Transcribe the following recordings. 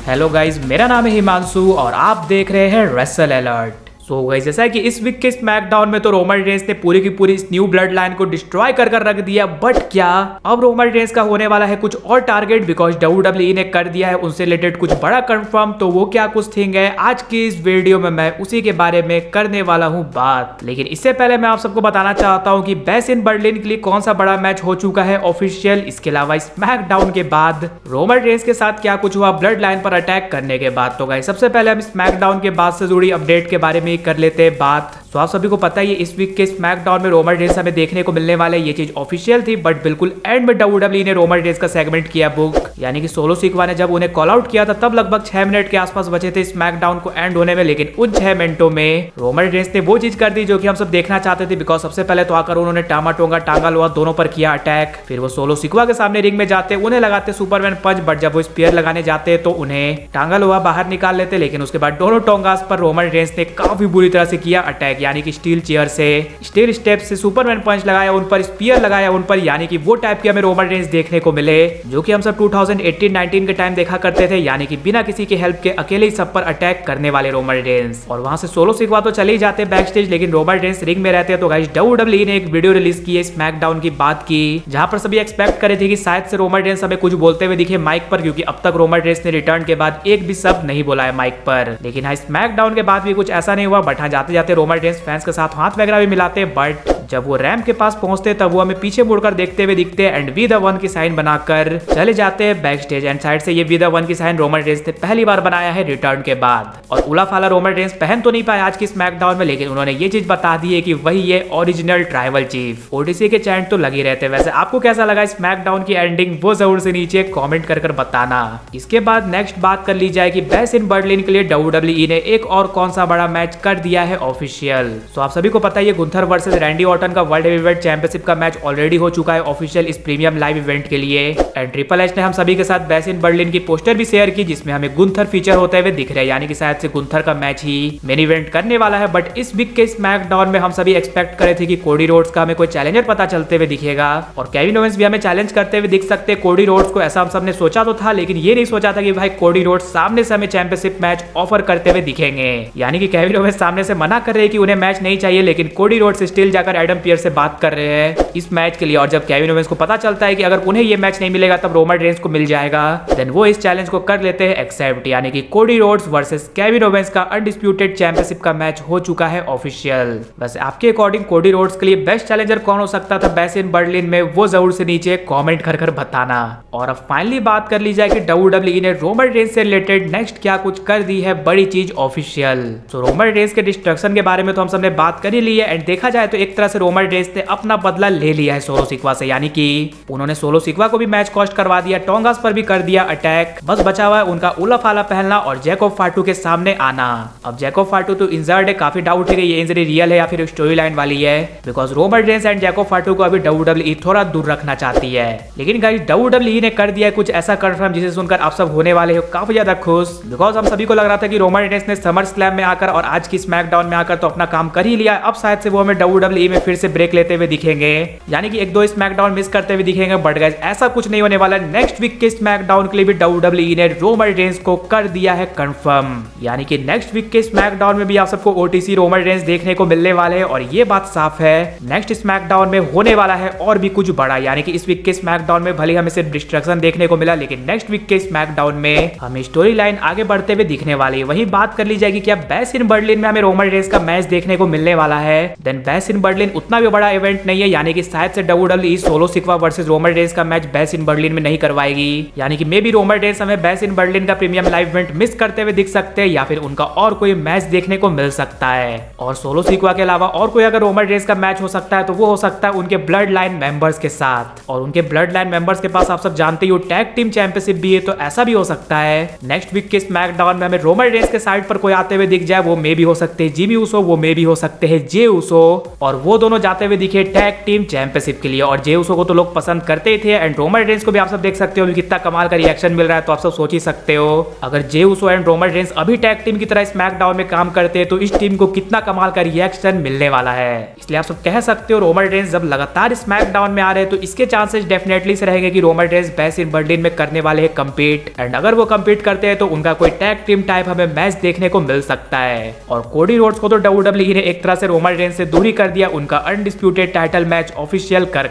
Hello guys, मेरा नाम है हिमांशु और आप देख रहे हैं रेसल अलर्ट। सो गाइस, जैसा है कि इस वीक के स्मैकडाउन में तो रोमन रेंस ने पूरी की पूरी इस न्यू ब्लड लाइन को डिस्ट्रॉय कर रख दिया। बट क्या अब रोमन रेंस का होने वाला है कुछ और टारगेट, बिकॉज WWE ने कर दिया है उनसे रिलेटेड कुछ बड़ा कंफर्म। तो वो क्या कुछ थिंग है, आज की इस वीडियो में मैं उसी के बारे में करने वाला हूँ बात। लेकिन इससे पहले मैं आप सबको बताना चाहता हूँ कि बेस्ट इन बर्लिन के लिए कौन सा बड़ा मैच हो चुका है ऑफिशियल। इसके अलावा स्मैकडाउन के बाद रोमन रेंस के साथ क्या कुछ हुआ ब्लड लाइन पर अटैक करने के बाद। तो गाइस, सबसे पहले हम स्मैकडाउन के बाद से जुड़ी अपडेट के बारे में कर लेते हैं बात। तो आप सभी को पता है इस वीक के स्मैकडाउन में रोमन रेंस हमें देखने को मिलने वाला है। ये चीज ऑफिशियल थी, बट बिल्कुल एंड में WWE ने रोमन रेंस का सेगमेंट किया बुक, यानी कि सोलो सिक्वा ने जब उन्हें कॉल आउट किया था तब लगभग 6 मिनट के आसपास बचे थे स्मैकडाउन को एंड होने में। लेकिन उन 6 मिनटों में रोमन रेंस ने वो चीज कर दी जो कि हम सब देखना चाहते थे। बिकॉज सबसे पहले तो आकर उन्होंने टामा टोंगा टांगा लोहा दोनों पर किया अटैक। फिर वो सोलो सिक्वा के सामने रिंग में जाते, उन्हें लगाते सुपरमैन पंच, बट जब वो स्पीयर लगाने जाते तो उन्हें टांगा लोहा बाहर निकाल लेते। लेकिन उसके बाद दोनों टोंगास पर रोमन रेंस ने काफी बुरी तरह से किया अटैक, यानी कि स्टील चेयर से, स्टील स्टेप से सुपरमैन पंच लगाया उन पर, स्पीयर लगाया उन पर, यानी कि वो टाइप के हमें रोमन रेंस देखने को मिले जो कि हम सब 2018-19 के टाइम देखा करते थे, यानी कि बिना किसी के हेल्प के अकेले ही सब पर अटैक करने वाले रोमन रेंस। और वहां से सोलो सिक्वा तो चले ही जाते बैक स्टेज, लेकिन रोमन रेंस रिंग में रहते हैं। तो गाइस, WWE ने एक वीडियो रिलीज की है स्मैकडाउन की बात की, जहां पर सभी एक्सपेक्ट करे थे कि शायद से रोमन रेंस हमें कुछ बोलते हुए दिखे माइक पर, क्योंकि अब तक रोमन रेंस ने रिटर्न के बाद एक भी शब्द नहीं बोला है माइक पर। लेकिन हाँ, स्मैकडाउन के बाद भी कुछ ऐसा नहीं हुआ। बट हाँ, जाते जाते रोमन रेंस फैंस के साथ हाथ वगैरह भी मिलाते, बट जब वो रैंप के पास पहुंचते तब वो हमें पीछे मुड़कर देखते हुए दिखते हैं एंड वी द वन की साइन बनाकर चले जाते हैं बैक स्टेज। एंड साइड से ये वी द वन की साइन रोमन रेंस ने पहली बार बनाया है रिटर्न के बाद। और उलाफाला रोमन रेंस पहन तो नहीं पाए आज की स्मैकडाउन में, लेकिन उन्होंने ये चीज बता दी है कि वही ये ओरिजिनल ट्राइबल चीफ। ओटीसी के चैंट तो लगे रहते हैं। वैसे आपको कैसा लगा स्मैकडाउन की एंडिंग, वो जरूर से नीचे कमेंट कर बताना। इसके बाद नेक्स्ट बात कर ली जाए कि बेस्ट इन बर्लिन के लिए WWE ने एक और कौन सा बड़ा मैच कर दिया है ऑफिशियल। तो आप सभी को पता है गुंथर वर्सेस रैंडी ऑर्टन का वर्ल्ड हेवीवेट चैंपियनशिप का मैच ऑलरेडी हो चुका है ऑफिशियल इस प्रीमियम लाइव इवेंट के लिए। एंड ट्रिपल एच ने हम सभी के साथ बेस्ट इन बर्लिन की पोस्टर भी शेयर की, जिसमें हमें गुंथर फीचर होते हुए दिख रहे हैं, यानी कि शायद से गुंथर का मैच ही मेन इवेंट करने वाला है। बट इस वीक के स्मैकडाउन में हम सभी एक्सपेक्ट करे थे कि कोडी रोड्स का हमें कोई चैलेंजर पता चलते हुए दिखेगा और केविन ओवेंस भी हमें चैलेंज करते हुए दिख सकते हैं कोडी रोड्स को। ऐसा हम सबने सोचा तो था, लेकिन ये नहीं सोचा था कि भाई कोडी रोड्स सामने से हमें चैंपियनशिप मैच ऑफर करते हुए दिखेंगे। यानी कि केविन ओवेंस सामने से मना कर रहे हैं कि उन्हें मैच नहीं चाहिए, लेकिन कोडी रोड्स स्टिल जाकर एडम पियर्स से बात कर रहे हैं इस मैच के लिए। और जब केविन ओवेंस को पता चलता है कि अगर उन्हें ये मैच नहीं मिलेगा तब रोमन रेंस को मिल जाएगा, देन वो इस चैलेंज को कर लेते हैं एक्सेप्ट, यानी कि Cody Rhodes versus Kevin Owens का अनडिस्प्यूटेड चैंपियनशिप का मैच हो चुका है ऑफिशियल। वैसे आपके अकॉर्डिंग कोडी रोड्स के लिए बेस्ट चैलेंजर कौन हो सकता था बेस्ट इन बर्लिन में, वो जरूर से नीचे कमेंट कर बताना। और अब फाइनली बात कर ली जाए कि WWE ने रोमन रेंस से रिलेटेड नेक्स्ट क्या कुछ कर दी है बड़ी चीज ऑफिशियल। तो रोमन रेंस के डिस्ट्रक्शन के बारे में तो हम सबने बात कर ही ली है। एंड देखा जाए तो एक तरह से रोमन रेंस ने अपना बदला ले लिया है सोलो सिक्वा से, यानी कि उन्होंने सोलो सिक्वा को भी मैच कॉस्ट करवा दिया, टोंगास पर भी कर दिया अटैक। बस बचा हुआ है उनका उलाफाला पहनना और जैकोब फाटू के सामने आना। अब जैकोब फाटू तो इंजर्ड है, काफी डाउट है कि ये इंजरी रियल है या फिर स्टोरी लाइन वाली है, because Roman Reigns and Jacob फाटू को अभी WWE थोड़ा दूर रखना चाहती है। लेकिन गाइस, WWE ने कर दिया कुछ ऐसा कंफर्म जिसे सुनकर आप सब होने वाले हो काफी ज्यादा खुश, बिकॉज हम सभी को लग रहा था कि रोमन रेंस ने समर स्लैम में आकर और आज की स्मैकडाउन में आकर तो अपना काम कर ही लिया। अब शायद से वो हमें WWE में फिर से ब्रेक लेते हुए दिखेंगे, यानी कि एक दो स्मैकडाउन मिस करते हुए दिखेंगे। बट गाइस, ऐसा कुछ नहीं होने वाला। नेक्स्ट वीक के स्मैकडाउन के लिए भी WWE ने रोमन रेंस को कर दिया है कंफर्म, यानी कि नेक्स्ट वीक के स्मैकडाउन में भी आप सबको OTC रोमन रेंस देखने को मिलने वाले हैं। और ये बात साफ है, नेक्स्ट स्मैकडाउन में होने वाला है और भी कुछ बड़ा, यानी कि इस वीक के स्मैकडाउन में भले हमें सिर्फ डिस्ट्रक्शन देखने को मिला, लेकिन नेक्स्ट वीक के स्मैकडाउन में हमें स्टोरी लाइन आगे बढ़ते हुए दिखने वाली है। वही बात कर ली जाएगी क्या बेस्ट इन बर्लिन में हमें रोमन रेंस का मैच देखने को मिलने वाला है। देन बेस्ट इन बर्लिन उतना भी बड़ा इवेंट नहीं है, यानी कि शायद से WWE solo सिक्वा versus Roman Reigns का मैच बेस्ट इन बर्लिन में नहीं करवाएगी, यानी कि मे बी रोमन रेंस हमें बेस्ट इन बर्लिन का प्रीमियम लाइव इवेंट मिस करते हुए दिख सकते हैं, या फिर उनका और कोई मैच देखने को मिल सकता है। और सोलो सिक्वा के अलावा और कोई अगर रोमन रेंस का मैच हो सकता है तो वो हो सकता है उनके ब्लड लाइन मेंबर्स के साथ, और उनके ब्लड लाइन मेंबर्स के पास आप सब जानते ही हो टैग टीम चैंपियनशिप भी है, तो ऐसा भी हो सकता है नेक्स्ट वीक के स्मैकडाउन में हमें रोमन रेंस के साइड पर कोई आते हुए दिख जाए। वो मे भी हो सकते हैं जिमी ऊसो, वो मे भी हो सकते हैं जे ऊसो, और वो दोनों जाते हुए दिखे टैग टीम चैंपियनशिप के लिए। और जे उसो को तो लोग पसंद करते ही थे एंड रोमन रेंस को भी आप सब देख सकते हो कितना कमाल का रिएक्शन मिल रहा है। तो आप सब सोच ही सकते हो अगर जे उसो एंड रोमन रेंस अभी टैग टीम की तरह स्मैकडाउन में काम करते हैं तो इस टीम को कितना कमाल का रिएक्शन मिलने वाला है। इसलिए आप सब कह सकते हो रोमन रेंस जब लगातार स्मैकडाउन में आ रहे हैं तो इसके चांसेस डेफिनेटली से रहेंगे कि Roman Reigns best in Berlin में करने वाले हैं कम्पीट। एंड अगर वो कम्पीट करते हैं तो उनका कोई टैग टीम टाइप हमें मैच देखने को मिल सकता है। और कोडी रोड्स को तो WWE ने एक तरह से रोमन रेंस से दूरी कर दिया उनका अनडिस्प्यूटेड टाइटल मैच ऑफिशियल कर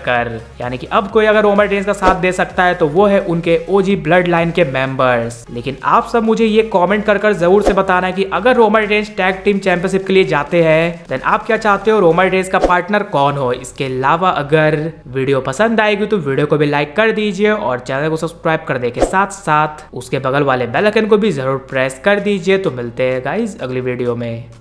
यानी कि अब कोई अगर रोमन रेंस का साथ दे सकता है तो वो है उनके ओजी ब्लड लाइन के मेंबर्स। लेकिन आप सब मुझे ये कमेंट कर जरूर से बताना है कि अगर Roman Reigns tag team championship के लिए जाते हैं देन आप क्या चाहते हो रोमन रेंस का पार्टनर कौन हो। इसके अलावा अगर वीडियो पसंद आएगी तो वीडियो को भी लाइक कर दीजिए और चैनल को सब्सक्राइब करने के साथ साथ उसके बगल वाले बेल आइकन को भी जरूर प्रेस कर दीजिए। तो मिलते हैं गाइस अगली वीडियो में।